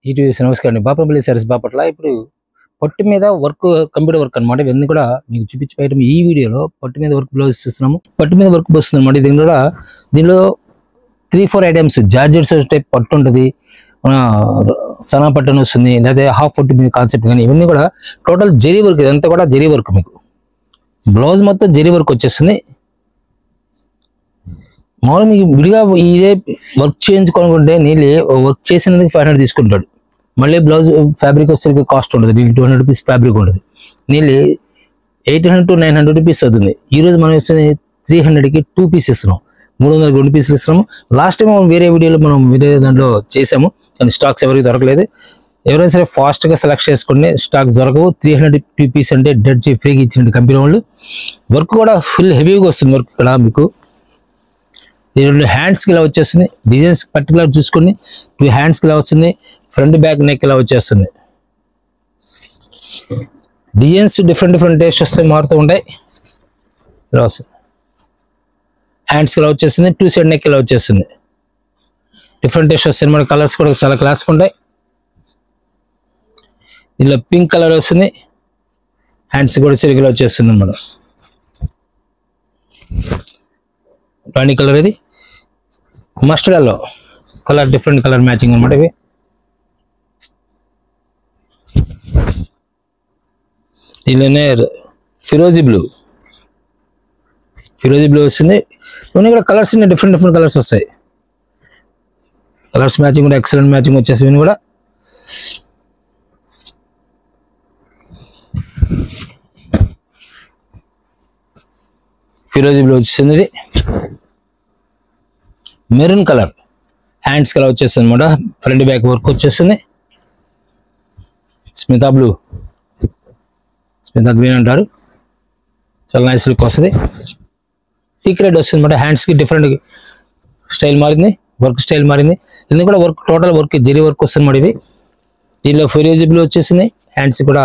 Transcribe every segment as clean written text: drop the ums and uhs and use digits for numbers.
ETV నమస్కారం. బాపంపల్లి సారీస్ బాపట్ల. ఇప్పుడు పట్టు మీద వర్క్, కంప్యూటర్ వర్క్ అనమాట. ఇవన్నీ కూడా మీకు చూపించబోయడం ఈ వీడియోలో. పట్టు మీద వర్క్ బ్లౌజ్ చూస్తున్నాము. పట్టు మీద వర్క్ వస్తుంది అనమాట. దీనిలో 3-4 ఐటమ్స్ జార్జెట్స్ టైప్ పట్టు ఉంటుంది, సనా పట్టు అని వస్తుంది, లేదా హాఫ్ పట్టు మీద కాన్సెప్ట్. కానీ ఇవన్నీ కూడా టోటల్ జరీ వర్క్. ఇదంతా కూడా జరీ వర్క్. మీకు బ్లౌజ్ మొత్తం జరీ వర్క్ వచ్చేస్తుంది. మామూలు మీకు విడిగా ఇదే వర్క్ చేయించుకోనుకుంటే నీళ్ళు వర్క్ చేసినందుకు 500 తీసుకుంటాడు. మళ్ళీ బ్లౌజ్ ఫ్యాబ్రిక్ వచ్చేసరికి కాస్ట్ ఉంటుంది, 200 రూపీస్ ఫ్యాబ్రిక్ ఉంటుంది. నీళ్ళు 800 to 900 రూపీస్ అవుతుంది. ఈరోజు మనం ఇస్తుంది 300కి 2 పీస్ ఇస్తున్నాం, 300కి 2 పీసులు ఇస్తున్నాము. లాస్ట్ టైం వేరే వీడియోలో మనం వేరే దాంట్లో చేసాము, కానీ స్టాక్స్ ఎవరికి దొరకలేదు. ఎవరైనా సరే ఫాస్ట్గా సెలెక్ట్ చేసుకుంటే స్టాక్స్ దొరకవు. 300 పీస్ అంటే డెడ్ చీ ఫ్రీగా ఇచ్చిండు కంపెనీ వాళ్ళు. వర్క్ కూడా ఫుల్ హెవీగా వస్తుంది వర్క్. ఇక్కడ మీకు హ్యాండ్స్కి ఇలా వచ్చేస్తుంది. డిజైన్స్ పర్టికులర్ చూసుకుని 2 హ్యాండ్స్కి ఇలా వస్తుంది, ఫ్రంట్ బ్యాక్ నెక్ ఇలా వచ్చేస్తుంది. డిజైన్స్ డిఫరెంట్ టేస్ట్ వస్తాయి, మారుతూ ఉంటాయి. ఇలా వస్తుంది. హ్యాండ్స్కి ఇలా వచ్చేస్తుంది, 2 సైడ్ నెక్ ఇలా వచ్చేస్తుంది. డిఫరెంట్ టేస్ట్ వస్తాయి. మన కలర్స్ కూడా చాలా క్లాస్గా ఉంటాయి. ఇలా పింక్ కలర్ వస్తుంది, హ్యాండ్స్ కూడా సరిగ్గా వచ్చేస్తుంది అన్నమాట. రాణి కలర్, ఇది mustard yellow colour, different colour matching అనమాట. ఇవి దీనిలోనే ఫిరోజీ బ్లూ వస్తుంది. ఇవన్నీ కూడా కలర్స్ డిఫరెంట్ కలర్స్ వస్తాయి. కలర్స్ మ్యాచింగ్ కూడా ఎక్సలెంట్ మ్యాచింగ్ వచ్చేసి ఇవన్నీ కూడా. ఫిరోజీ బ్లూ వచ్చేసింది. ఇది మెరూన్ కలర్, హ్యాండ్స్ కలర్ వచ్చేస్తుంది అనమాట. ఫ్రంట్ బ్యాక్ వర్క్ వచ్చేస్తుంది. స్మితా గ్రీన్ అంటారు, చాలా నైస్ లుక్ వస్తుంది. థిక్ రెడ్ వస్తుంది అనమాట. హ్యాండ్స్కి డిఫరెంట్ స్టైల్ మారింది, వర్క్ స్టైల్ మారింది. ఇది కూడా work total work zari work వస్తుంది అన్నమాట. ఇది దీనిలో ఫిరోజీ బ్లూ వచ్చేసింది. హ్యాండ్స్ కూడా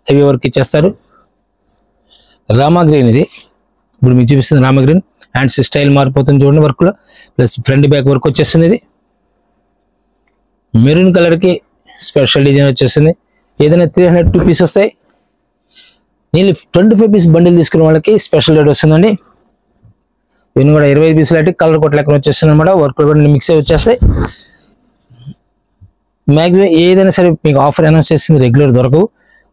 హెవీ వర్క్ ఇచ్చేస్తారు. రామా గ్రీన్, ఇది ఇప్పుడు మీకు చూపిస్తుంది రామా గ్రీన్. హ్యాండ్స్ స్టైల్ మారిపోతుంది చూడండి వర్క్లో, ప్లస్ ఫ్రంట్ బ్యాక్ వర్క్ వచ్చేస్తుంది. ఇది మెరూన్ కలర్కి స్పెషల్ డిజైన్ వచ్చేస్తుంది. ఏదైనా 300 పీస్ వస్తాయి. నేను 25 పీస్ బండిల్ తీసుకున్న వాళ్ళకి స్పెషల్ రేట్ వస్తుందండి. ఇవన్నీ కూడా 25 పీసులు అంటే కలర్ కొట్ట లెక్కన వచ్చేస్తుంది అనమాట. వర్క్ కూడా మిక్స్ అయి వచ్చేస్తాయి. మ్యాక్సిమం ఏదైనా సరే మీకు ఆఫర్ అనౌన్స్ చేస్తుంది, రెగ్యులర్ దొరకవు.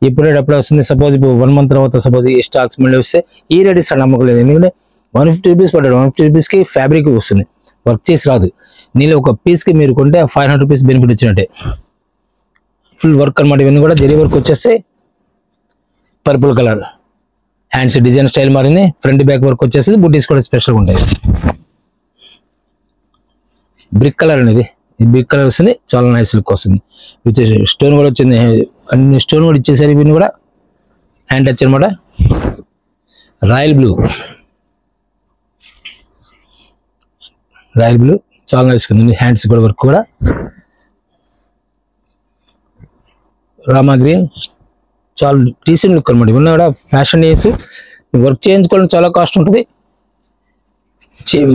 ఎప్పుడప్పుడు వస్తుంది. సపోజ్ ఇప్పుడు 1 month తర్వాత సపోజ్ ఈ స్టాక్స్ మళ్ళీ వస్తే ఈ రేట్ ఇస్తాడు, నమ్మకలేదు. ఎందుకంటే 150 రూపీస్ పడ్డాడు. 150 రూపీస్కి ఫ్యాబ్రిక్ వస్తుంది, వర్క్ చేసి రాదు. నీళ్ళు ఒక పీస్కి మీరు కొంటే 500 రూపీస్ బెనిఫిట్ వచ్చినట్టే. ఫుల్ వర్క్ అనమాట. ఇవన్నీ కూడా జరీ వర్క్ వచ్చేస్తే purple colour, hands design style మారింది. ఫ్రంట్ బ్యాక్ వర్క్ వచ్చేసి బుటీస్ కూడా స్పెషల్గా ఉంటాయి. బ్రిక్ కలర్ అనేది, ఈ బ్రిక్ కలర్ వస్తుంది, చాలా నైస్ లుక్ వస్తుంది. వచ్చేసి స్టోన్ కూడా వచ్చింది, అన్ని స్టోన్ కూడా ఇచ్చేసారు. ఇవన్నీ కూడా హ్యాండ్ టచ్ అనమాట. రాయల్ బ్లూ చాలా నైస్ ఉంది. హ్యాండ్స్ కూడా వర్క్ కూడా. రామా గ్రీన్ చాలా డీసెంట్ లుక్ అనమాట. ఇవన్నీ కూడా ఫ్యాషన్ డేస్. వర్క్ చేయించుకోవడం చాలా కాస్ట్ ఉంటుంది.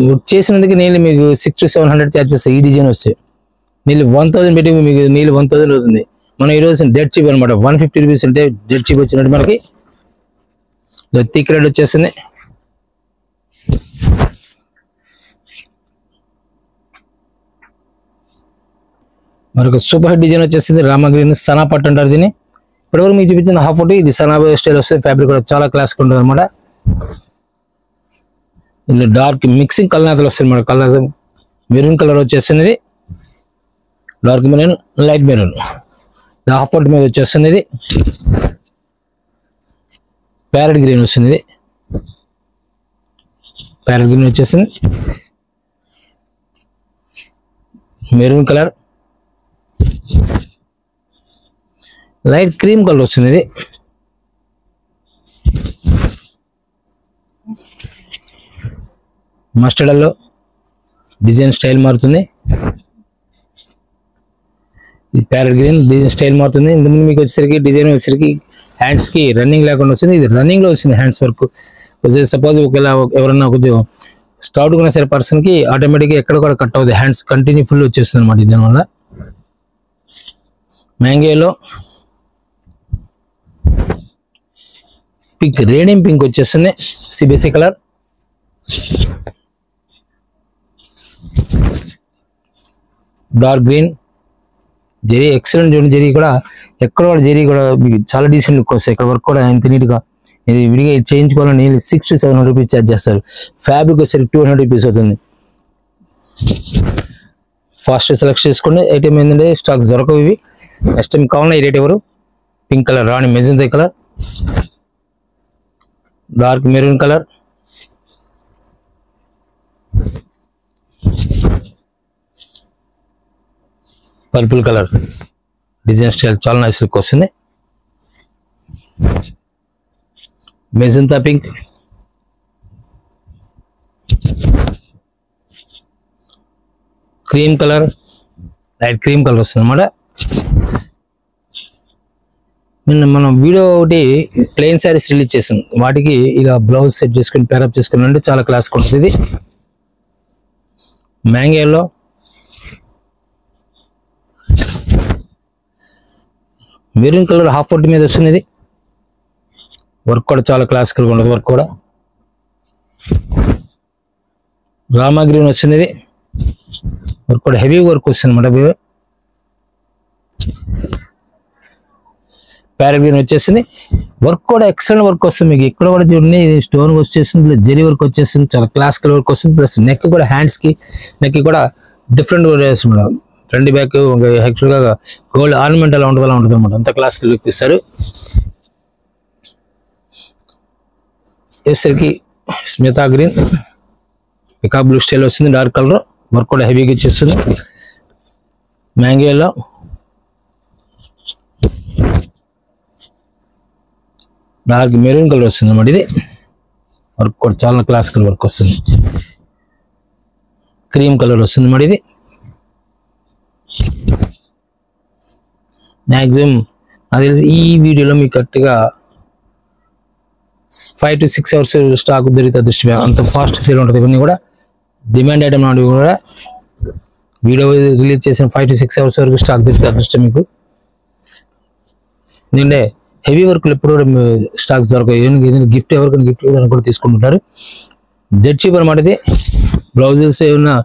వర్క్ చేసినందుకు నీళ్ళు మీకు 600 to 700 ఛార్జెస్. ఈ డిజైన్ వస్తాయి. నీళ్ళు 1000 పెట్టి మీకు నీళ్ళు 1000 అవుతుంది. మనం ఈరోజు డెడ్ చీప్ అనమాట. 150 రూపీస్ అంటే డెడ్ చీప్ వచ్చినట్టు మనకి. థిక్ రెడ్ వచ్చేస్తుంది. మరొక సూపర్ హిట్ డిజైన్ వచ్చేసింది. రామా గ్రీన్ సనా పట్టు అంటారు దీన్ని. ఇప్పటివరకు మీకు చూపించిన హాఫ్ ఒకటి, ఇది సనా స్టైల్ వస్తుంది. ఫ్యాబ్రిక్ కూడా చాలా క్లాస్గా ఉంటుంది అనమాట. ఇందులో డార్క్ మిక్సింగ్ కలర్ వస్తుంది అనమాట. కలర్ మెరూన్ కలర్ వచ్చేస్తుంది. ఇది dark maroon, light maroon, half పట్టు మీద వచ్చేస్తుంది. ఇది ప్యారెట్ గ్రీన్ వస్తుంది. ఇది ప్యారెట్ గ్రీన్ వచ్చేసింది. Maroon colour, light cream colour వస్తుంది. ఇది మస్టర్డ్ ఎల్లో, డిజైన్ స్టైల్ మారుతుంది. ఇది ప్యారెట్ గ్రీన్, డిజైన్ స్టైల్ మారుతుంది. ఇంతకుముందు మీకు వచ్చేసరికి డిజైన్ వచ్చేసరికి హ్యాండ్స్కి రన్నింగ్ లేకుండా వస్తుంది. ఇది రన్నింగ్లో వచ్చింది హ్యాండ్స్ వర్క్. సపోజ్ ఒకవేళ ఎవరన్నా కొంచెం స్టౌట్ కొనే సరే పర్సన్కి ఆటోమేటిక్గా ఎక్కడ కూడా కట్ అవుతుంది. హ్యాండ్స్ కంటిన్యూ ఫుల్ వచ్చేస్తుంది అనమాట. దీనివల్ల మ్యాంగోలో పింక్, రేడియం పింక్ వచ్చేస్తుంది, CBSE colour. Dark green zari, excellent చూడండి. జెరీ కూడా ఎక్కడ కూడా జెరీ కూడా మీకు చాలా డీసెంట్ లుక్ వస్తాయి. ఇక్కడ వర్క్ కూడా ఎంత నీట్గా. ఇది విడిగా చేయించుకోవాలని 600 to 700 రూపీస్ ఛార్జ్ చేస్తారు. ఫ్యాబ్రిక్ వచ్చేసరికి 200 రూపీస్ అవుతుంది. ఫాస్ట్ సెలెక్ట్ చేసుకోండి. ఐటమ్ ఏంటంటే స్టాక్స్ దొరకవు ఇవి. నెక్స్ట్ టైం కావాలన్నా ఈ రేట్ ఎవరు. పింక్ కలర్, రాణి magenta colour, dark maroon colour, purple colour. Design style చాలా నైస్ లుక్ వస్తుంది. Magenta pink, cream colour, light cream colour వస్తుంది అన్నమాట. మనం వీడియో ఒకటి ప్లెయిన్ శారీస్ రిలీజ్ చేసాం, వాటికి ఇలా బ్లౌజ్ సెట్ చేసుకుని పేరప్ చేసుకుని అంటే చాలా క్లాస్గా ఉంటుంది. ఇది మ్యాంగోలో మెరూన్ కలర్ హాఫ్ ఫోర్టీ మీద వస్తుంది. ఇది వర్క్ కూడా చాలా క్లాసికల్గా ఉండదు. వర్క్ కూడా రామా గ్రీన్ వచ్చింది. ఇది వర్క్ కూడా హెవీ వర్క్ వస్తుంది అన్నమాట. ప్యారెట్ గ్రీన్ వచ్చేసింది. వర్క్ కూడా ఎక్సలెంట్ వర్క్ వస్తుంది. మీకు ఇక్కడ కూడా చూడండి స్టోన్ వచ్చేసింది, ప్లస్ జెరీ వర్క్ వచ్చేసింది, చాలా క్లాసికల్ వర్క్ వస్తుంది. ప్లస్ నెక్ కూడా, హ్యాండ్స్కి నెక్ కూడా డిఫరెంట్ వేస్తుంది. ఫ్రంట్ బ్యాక్ యాక్చువల్గా గోల్డ్ ఆర్నమెంట్ అలా ఉంటుంది అనమాట. అంత క్లాసికల్ లుక్ ఇస్తారు. వేసరికి స్మితా గ్రీన్, పికా బ్లూ స్టైల్ వస్తుంది, డార్క్ కలర్. వర్క్ కూడా హెవీగా ఇచ్చేస్తుంది. మ్యాంగోలో డార్క్ మెరూన్ కలర్ వస్తుంది అన్నమాట. ఇది వర్క్ కూడా చాలా క్లాసికల్ వర్క్ వస్తుంది. క్రీమ్ కలర్ వస్తుంది అన్నమాట. ఇది మ్యాక్సిమం నాకు తెలిసి ఈ వీడియోలో మీకు కరెక్ట్గా 5 to 6 hours స్టాక్ దొరికితే అదృష్టమే. అంత ఫాస్ట్ సేల్ ఉంటుంది. ఇవన్నీ కూడా డిమాండ్ ఐటమ్ లాంటివి కూడా వీడియో రిలీజ్ చేసిన 5 to 6 hours వరకు స్టాక్ దొరికితే అదృష్టం మీకు. ఎందుకంటే హెవీ వర్క్లు ఎప్పుడు కూడా స్టాక్స్ దొరకవు. ఏదైనా గిఫ్ట్ ఎవరికైనా గిఫ్ట్ కూడా తీసుకుంటుంటారు. డెడ్ చీప్ అనమాట. ఇది బ్లౌజెస్ ఏమన్నా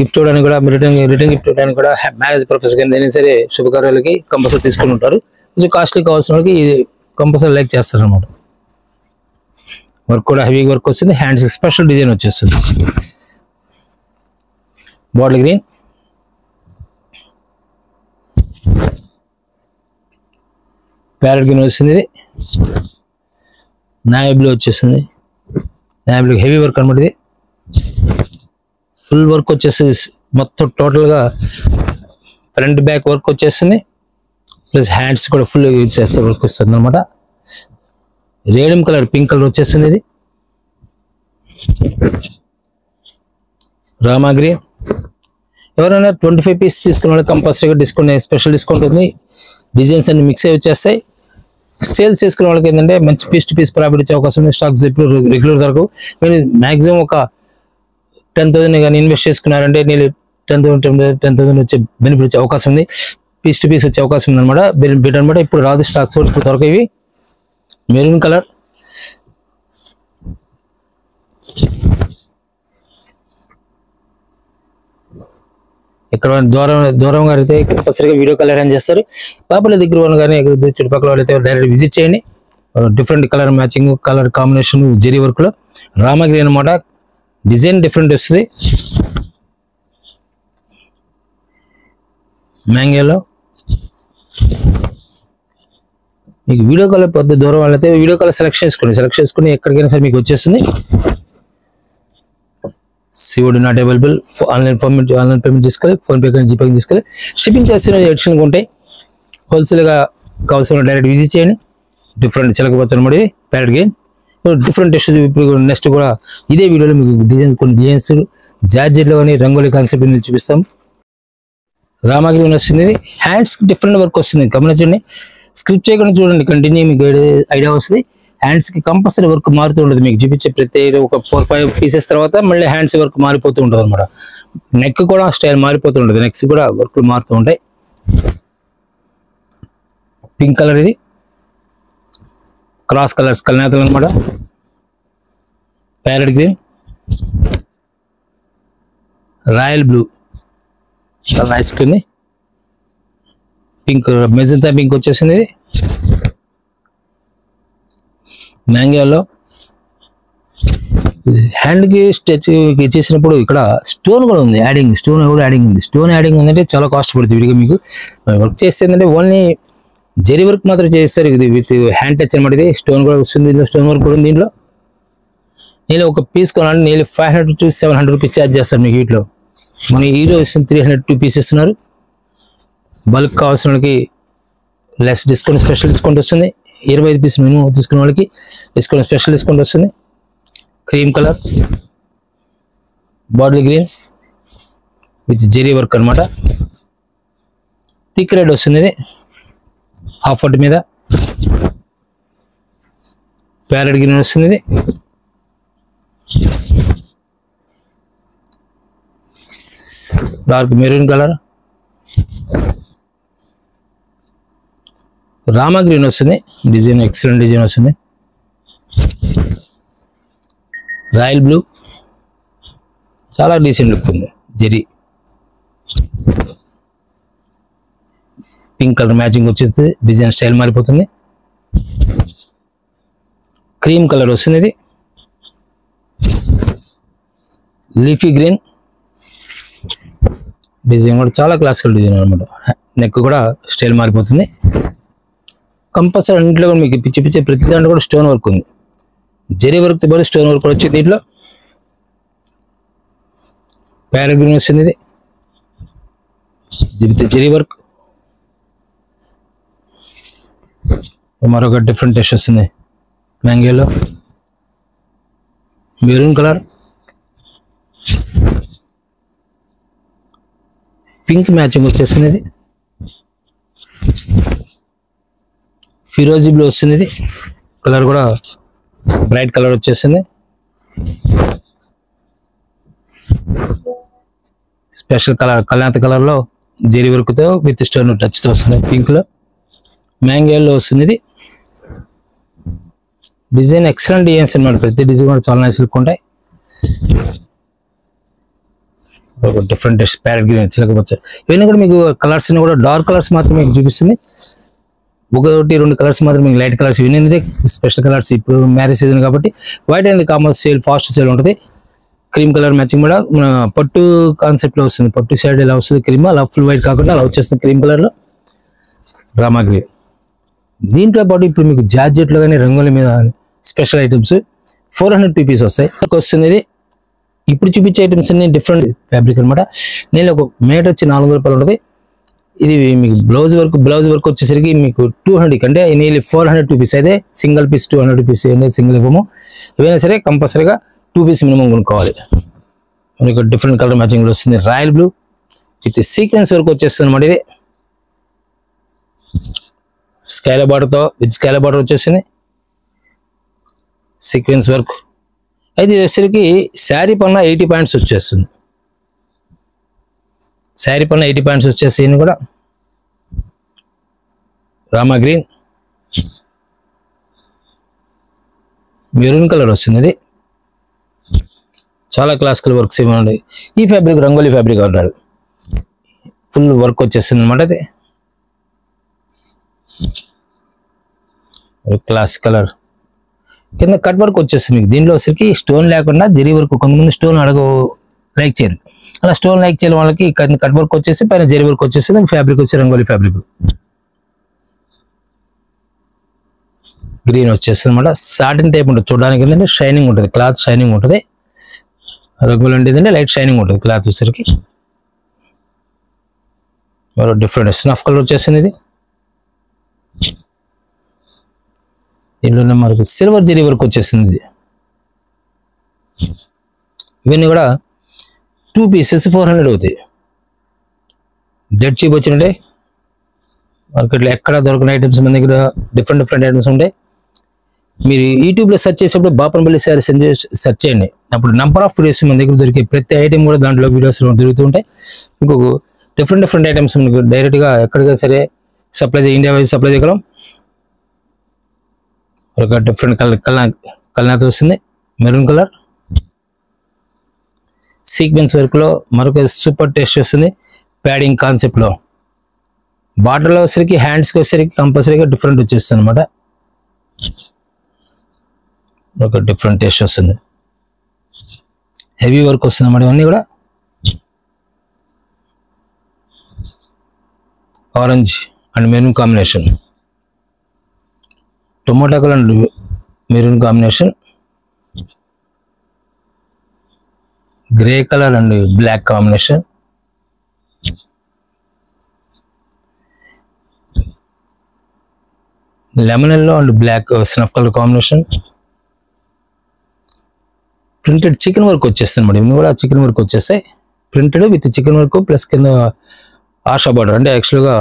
గిఫ్ట్ ఇవ్వడానికి కూడా, రిటర్న్ గిఫ్ట్ ఇవ్వడానికి కూడా, మ్యారేజ్ పర్పస్ కానీ ఏదైనా సరే శుభకార్యాలకి కంపల్సరీ తీసుకుని ఉంటారు. కొంచెం కాస్ట్లీ కావాల్సిన వాళ్ళకి ఇది కంపల్సరీ లైక్ చేస్తారు అనమాట. వర్క్ కూడా హెవీ వర్క్ వస్తుంది. హ్యాండ్స్ స్పెషల్ డిజైన్ వచ్చేస్తుంది. బాటిల్ గ్రీన్, ప్యారెట్ గ్రీన్ వస్తుంది. ఇది నావీ బ్లూ వచ్చేస్తుంది. నావీ బ్లూ హెవీ వర్క్ అనమాట. ఇది ఫుల్ వర్క్ వచ్చేస్తుంది. మొత్తం టోటల్గా ఫ్రంట్ బ్యాక్ వర్క్ వచ్చేస్తుంది. ప్లస్ హ్యాండ్స్ కూడా ఫుల్ యూజ్ చేస్తే వర్క్ వస్తుంది అనమాట. రేడియం కలర్, పింక్ కలర్ వచ్చేస్తుంది. ఇది రామా గ్రీన్. ఎవరైనా 25 పీస్ తీసుకున్న వాళ్ళకి కంపల్సరీగా డిస్కౌంట్, స్పెషల్ డిస్కౌంట్ ఉంది. డిజైన్స్ అన్ని మిక్స్ అయ్యి వచ్చేస్తాయి. సేల్స్ చేసుకునే వాళ్ళకి ఏంటంటే మంచి పీస్ టు పీస్ ప్రాఫిట్ వచ్చే అవకాశం ఉంది. స్టాక్స్ ఎప్పుడు రెగ్యులర్ దొరకవు. మీరు మ్యాక్సిమం ఒక 10,000 కానీ ఇన్వెస్ట్ చేసుకున్నారంటే నేను 10,000 వచ్చే బెనిఫిట్ వచ్చే అవకాశం ఉంది. పీస్ టు పీస్ వచ్చే అవకాశం ఉంది అనమాట. బెనిఫిట్ అనమాట. ఇప్పుడు రాదు స్టాక్స్, ఇప్పుడు దొరకవి. మెరూన్ కలర్, ఇక్కడ దూరంగా అయితే కంపల్సరీగా వీడియో కాల్ అరేంజ్ చేస్తారు. పాపల దగ్గర వాళ్ళు కానీ చుట్టుపక్కల వాళ్ళు అయితే డైరెక్ట్ విజిట్ చేయండి. Different colour matching, colour combination, zari work లో రామా గ్రీన్ అనమాట. డిజైన్ డిఫరెంట్ వస్తుంది. మ్యాంగోలో మీకు వీడియో కాల్ పెద్ద దూరం వాళ్ళైతే వీడియో కాల్ సెలెక్ట్ చేసుకుని ఎక్కడికైనా సరే మీకు వచ్చేస్తుంది. COD not available. Online payment తీసుకోవాలి. ఫోన్పే కానీ జీపే తీసుకోవాలి. షిప్పింగ్ చార్జెస్ ఎడిషనల్గా ఉంటాయి. హోల్సేల్గా కావాల్సిన డైరెక్ట్ విజిట్ చేయండి. డిఫరెంట్ చిలకపోవచ్చు అనమాట. Parrot green different test. ఇప్పుడు నెక్స్ట్ కూడా ఇదే వీడియోలో మీకు కొన్ని డిజైన్స్ జార్జెట్లో కానీ రంగోలీ కాన్సెప్ట్ చూపిస్తాం. రామా గ్రీన్ వస్తుంది. హ్యాండ్స్ డిఫరెంట్ వర్క్ వస్తుంది. గమనించండి, స్క్రిప్ట్ చేయకుండా చూడండి, కంటిన్యూ మీకు ఐడియా వస్తుంది. హ్యాండ్స్ కి కంపల్సరీ వర్క్ మారుతూ ఉంటుంది. మీకు చూపించే ప్రతి ఒక 4-5 పీసెస్ తర్వాత మళ్ళీ హ్యాండ్స్ వర్క్ మారిపోతూ ఉంటుంది అనమాట. నెక్ కూడా స్టైల్ మారిపోతూ ఉంటుంది. నెక్స్ కూడా వర్క్లు మారుతూ ఉంటాయి. పింక్ కలర్, ఇది క్రాస్ కలర్స్ కలనేతలు అనమాట. ప్యారెట్ గ్రీన్, రాయల్ బ్లూ చాలా నైస్ ఉంది. పింక్ మెజంతా పింక్ వచ్చేసింది. ఇది మ్యాంగోలో హ్యాండ్కి స్టెచ్ చేసినప్పుడు ఇక్కడ స్టోన్ కూడా ఉంది, యాడింగ్ స్టోన్ కూడా యాడింగ్ ఉంది. స్టోన్ యాడింగ్ ఉందంటే చాలా కాస్ట్ పడుతుంది. వీడిగా మీకు వర్క్ చేస్తే ఏంటంటే ఓన్లీ జరీ వర్క్ మాత్రం చేస్తారు. ఇది విత్ హ్యాండ్ టచ్ అనమాట. ఇది స్టోన్ కూడా వస్తుంది, దీంట్లో స్టోన్ వర్క్ కూడా ఉంది. దీంట్లో నేను ఒక పీస్ కొనాలి, నేను 500 to 700 రూపీస్ ఛార్జ్ చేస్తాను మీకు. వీటిలో మన హీరో ఇస్తుంది 302 పీస్ ఇస్తున్నారు. బల్క్ కావాల్సిన వాళ్ళకి లెస్ డిస్కౌంట్, స్పెషల్ డిస్కౌంట్ వస్తుంది. 25 పీస్ మినిమం తీసుకున్న వాళ్ళకి డిస్కౌంట్, స్పెషల్ డిస్కౌంట్ వస్తుంది. Cream colour, bottle green with zari work అనమాట. థిక్ రెడ్ వస్తుంది. ఇది హాఫ్ ఫట్ మీద ప్యారెట్ గ్రీన్ వస్తుంది. ఇది dark maroon colour, Rama green వస్తుంది. డిజైన్ ఎక్సలెంట్ డిజైన్ వస్తుంది. రాయల్ బ్లూ చాలా డీసెంట్ లుక్ ఉంది. జెరీ పింక్ కలర్ మ్యాచింగ్ వచ్చేది, డిజైన్ స్టైల్ మారిపోతుంది. క్రీమ్ కలర్ వస్తుంది. ఇది లీఫీ గ్రీన్ డిజైన్ కూడా చాలా క్లాసికల్ డిజైన్ అనమాట. నెక్ కూడా స్టైల్ మారిపోతుంది. కంపల్సరీ అన్నింటిలో కూడా మీకు పిచ్చి పిచ్చి ప్రతి దాంట్లో కూడా స్టోన్ వర్క్ ఉంది. జెరీ వర్క్ తో పాటు స్టోన్ వర్క్ కూడా వచ్చింది. దీంట్లో ప్యారెట్ గ్రీన్ వస్తుంది. ఇది జెరీ వర్క్, మరొక డిఫరెంట్ టెస్ట్ వస్తుంది. మ్యాంగోలో మెరూన్ కలర్, పింక్ మ్యాచింగ్ వచ్చేస్తుంది. ఇది ఫిరోజీ బ్లూ వస్తుంది. ఇది కలర్ కూడా బ్రైట్ కలర్ వచ్చేస్తుంది. స్పెషల్ కలర్ కల్యాణ కలర్ లో జెరీ వర్క్ తో విత్ స్టోన్ టచ్ తో వస్తుంది. పింక్ లో మ్యాంగోలో వస్తుంది. ఇది డిజైన్ ఎక్సలెంట్ డిజైన్స్ అనమాట. ప్రతి డిజైన్ కూడా చాలా నైస్ లుక్ ఉంటాయి. డిఫరెంట్ ప్యారెట్ గ్రీన్, చిలకపోవచ్చు. ఇవన్నీ కూడా మీకు కలర్స్ కూడా డార్క్ కలర్స్ మాత్రం మీకు చూపిస్తుంది. 1-2 కలర్స్ మాత్రం మీకు లైట్ కలర్స్. ఇవన్నీ స్పెషల్ కలర్స్. ఇప్పుడు మ్యారేజ్ సీజన్ కాబట్టి white and commerce sale, fast sale ఉంటుంది. క్రీమ్ కలర్ మ్యాచింగ్ కూడా మన పట్టు కాన్సెప్ట్ లో వస్తుంది. పట్టు సైడ్ ఎలా వస్తుంది క్రీమ్, అలా ఫుల్ వైట్ కాకుండా అలా వచ్చేస్తుంది క్రీమ్ కలర్ లో. రామా గ్రీన్. దీంట్లో పాటు ఇప్పుడు మీకు జార్జెట్ లో కానీ రంగుల మీద స్పెషల్ ఐటమ్స్ 400 పీస్ వస్తాయి వస్తుంది. ఇది ఇప్పుడు చూపించే ఐటమ్స్ అన్ని డిఫరెంట్ ఫ్యాబ్రిక్ అనమాట. నేను ఒక మీటర్ వచ్చి 400 రూపాయలు ఉంటుంది. ఇది మీకు బ్లౌజ్ వర్క్ వచ్చేసరికి మీకు 200 అంటే నియర్లీ 400 పీస్. అయితే సింగిల్ పీస్ 200 పీస్ సింగిల్ ఇవ్వము. ఏవైనా సరే కంపల్సరీగా 2 పీస్ మినిమం కొనుక్కోవాలి. మనకి డిఫరెంట్ కలర్ మ్యాచింగ్ వస్తుంది. Royal blue with sequence work వచ్చేస్తుంది అనమాట. ఇది స్కైల బార్డర్తో విత్ స్కైల బార్డర్ వచ్చేసింది. సీక్వెన్స్ వర్క్ అయితే వచ్చేసరికి శారీ పైన 80 పాయింట్స్ వచ్చేస్తుంది. శారీ పైన 80 పాయింట్స్ వచ్చేసి కూడా రామా గ్రీన్, మెరూన్ కలర్ వస్తుంది. ఇది చాలా క్లాసికల్ వర్క్స్ ఏమన్నా. ఈ ఫ్యాబ్రిక్ రంగోలీ ఫ్యాబ్రిక్ అంటారు. ఫుల్ వర్క్ వచ్చేస్తుంది అనమాట. ఇది క్లాస్ కలర్ కింద కట్ వర్క్ వచ్చేస్తుంది మీకు. దీంట్లో వచ్చరికి స్టోన్ లేకుండా జరీ వర్క్. కొంతమంది స్టోన్ లైక్ చేయరు, అలా స్టోన్ లైక్ చేయడం వాళ్ళకి కట్ వర్క్ వచ్చేసి పైన జరీ వర్క్ వచ్చేస్తుంది. ఫ్యాబ్రిక్ వచ్చి రంగోలీ ఫ్యాబ్రిక్. గ్రీన్ వచ్చేస్తుంది అనమాట. సాటిన్ టైప్ ఉంటుంది చూడడానికి. ఏంటంటే షైనింగ్ ఉంటుంది, క్లాత్ షైనింగ్ ఉంటుంది. రంగులు అంటే ఏంటంటే లైట్ షైనింగ్ ఉంటుంది క్లాత్ వచ్చేసరికి. మరో డిఫరెంట్ స్నఫ్ కలర్ వచ్చేసింది. ఇది దీంట్లోనే మనకు సిల్వర్ జరీ వర్క్ వచ్చేసింది. ఇవన్నీ కూడా 2 పీసెస్ 400 అవుతాయి. డెడ్ చీప్ వచ్చినట్టే మార్కెట్లో ఎక్కడ దొరకని ఐటమ్స్ మన దగ్గర డిఫరెంట్ ఐటమ్స్ ఉంటాయి. మీరు యూట్యూబ్లో సెర్చ్ చేసేప్పుడు బాపనపల్లి శారీస్ సెర్చ్ చేయండి. అప్పుడు నంబర్ ఆఫ్ వీడియోస్ మన దగ్గర దొరికే ప్రతి ఐటమ్ కూడా దాంట్లో వీడియోస్ దొరుకుతూ ఉంటాయి. ఇంకొక డిఫరెంట్ ఐటమ్స్ మనకు డైరెక్ట్గా ఎక్కడికైనా సరే సప్లై ఇండియా వైజ్ సప్లై చేయగలం. ఒక డిఫరెంట్ కలర్ వస్తుంది, మెరూన్ కలర్. సీక్వెన్స్ వర్క్లో మరొక సూపర్ టేస్ట్ వస్తుంది, ప్యాడింగ్ కాన్సెప్ట్లో. బార్డర్లో వచ్చేసరికి హ్యాండ్స్కి వచ్చేసరికి కంపల్సరీగా డిఫరెంట్ వచ్చేస్తుంది అనమాట. ఒక డిఫరెంట్ టేస్ట్ వస్తుంది, హెవీ వర్క్ వస్తుంది అన్నమాట. ఇవన్నీ కూడా orange and maroon combination, tomato colour and maroon combination, grey colour and black combination, lemon yellow and black snuff colour combination, printed chikan work వచ్చేస్తుంది మేడం. ఇవి కూడా చికెన్ వర్క్ వచ్చేస్తాయి, printed with chikan work plus కింద ఆషా బార్డర్, అంటే యాక్చువల్గా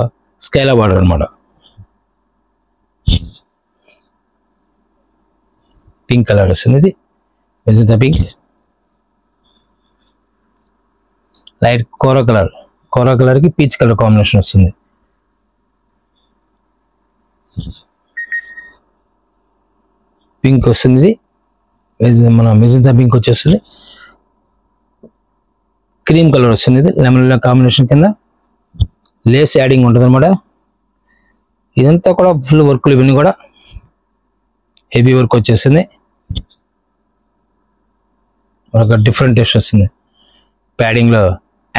స్కైలా బార్డర్ అనమాట. పింక్ కలర్ వస్తుంది, ఇది మెజంతా పింక్. లైట్ కోరా కలర్కి పీచ్ కలర్ కాంబినేషన్ వస్తుంది. పింక్ వస్తుంది, ఇది మన మెజంతా పింక్ వచ్చేస్తుంది. క్రీమ్ కలర్ వస్తుంది, ఇది లెమన్ కాంబినేషన్ కింద లేస్ యాడింగ్ ఉంటుంది అనమాట. ఇదంతా కూడా ఫుల్ వర్క్లు, ఇవన్నీ కూడా హెవీ వర్క్ వచ్చేసింది. ఒక డిఫరెంట్ టేస్ట్ వస్తుంది. ప్యాడింగ్లో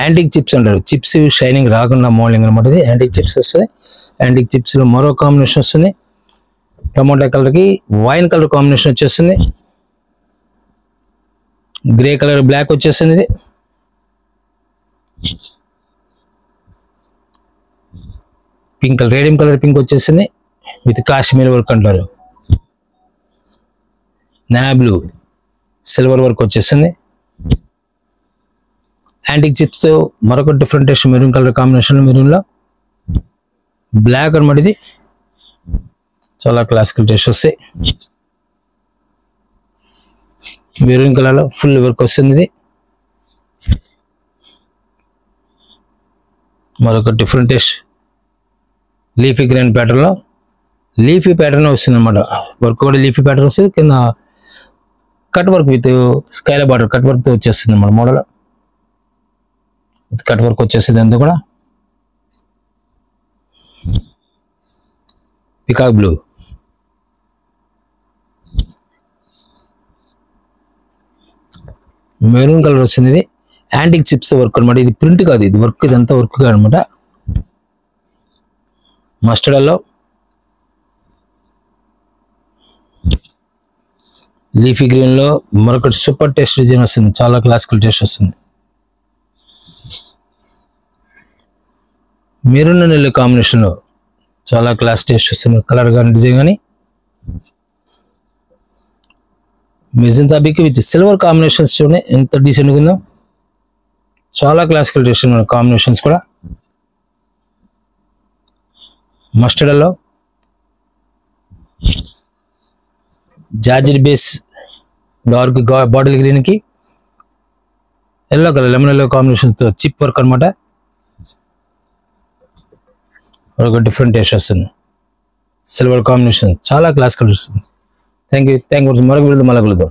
యాంటిక్ చిప్స్ అంటారు, చిప్స్ షైనింగ్ రాకుండా మోడలింగ్ అనమాట. ఇది యాంటిక్ చిప్స్ వస్తుంది. యాంటిక్ చిప్స్లో మరో కాంబినేషన్ వస్తుంది, టమాటా కలర్కి వైన్ కలర్ కాంబినేషన్ వచ్చేస్తుంది. గ్రే కలర్ బ్లాక్ వచ్చేస్తుంది. ఇది pink colour, radium colour pink వచ్చేసింది విత్ కాశ్మీర్ వర్క్ అంటారు. నా బ్లూ సిల్వర్ వర్క్ వచ్చేసింది. యాంటిక్ చిప్స్ మరొక different taste, maroon colour combination, మెరూన్లో బ్లాక్ అనమాట. ఇది చాలా క్లాసికల్ టేస్ట్ వస్తాయి. మెరూన్ కలర్లో ఫుల్ వర్క్ వస్తుంది. ఇది మరొక డిఫరెంట్ టేస్ట్, లీఫీ గ్రైండ్ ప్యాటర్న్లో లీఫీ ప్యాటర్న్ వస్తుంది అనమాట. వర్క్ కూడా లీఫీ ప్యాటర్న్ వస్తుంది, కింద cut work with Skyla border cut వర్క్తో వచ్చేస్తుంది అన్నమాట. మోడల్ విత్ కట్ వర్క్ వచ్చేస్తుంది. అంతా కూడా పికాక్ బ్లూ, మెరూన్ కలర్ వస్తుంది. ఇది యాంటిక్ చిప్స్ వర్క్ అనమాట. ఇది ప్రింట్ కాదు, ఇది వర్క్, ఇదంతా వర్క్ కాదు అనమాట. మస్టర్డ్లో లీఫీ గ్రీన్లో మరొకటి సూపర్ టేస్ట్ డిజైన్ వస్తుంది, చాలా క్లాసికల్ టేస్ట్ వస్తుంది. మెరూన్ అండ్ ఎల్లో కాంబినేషన్లో చాలా క్లాస్ టేస్ట్ వస్తుంది, కలర్ కానీ డిజైన్ కానీ. Magenta pink with silver combinations చూడండి ఎంత డీసెంట్గా ఉందో, చాలా క్లాసికల్ టేస్ట్ ఉన్న కాంబినేషన్స్ కూడా. మస్టర్డ్లో జార్జెట్ బేస్ డార్క్ బాటిల్ గ్రీన్కి ఎల్లో కలర్ లెమన్ ఎల్లో కాంబినేషన్తో చిప్ వర్క్ అనమాట. ఒక డిఫరెంట్ టేస్ట్ వస్తుంది, సిల్వర్ కాంబినేషన్, చాలా క్లాసికల్ వస్తుంది. Thank you. మరొక వీడియో మళ్ళీ కలుద్దాం.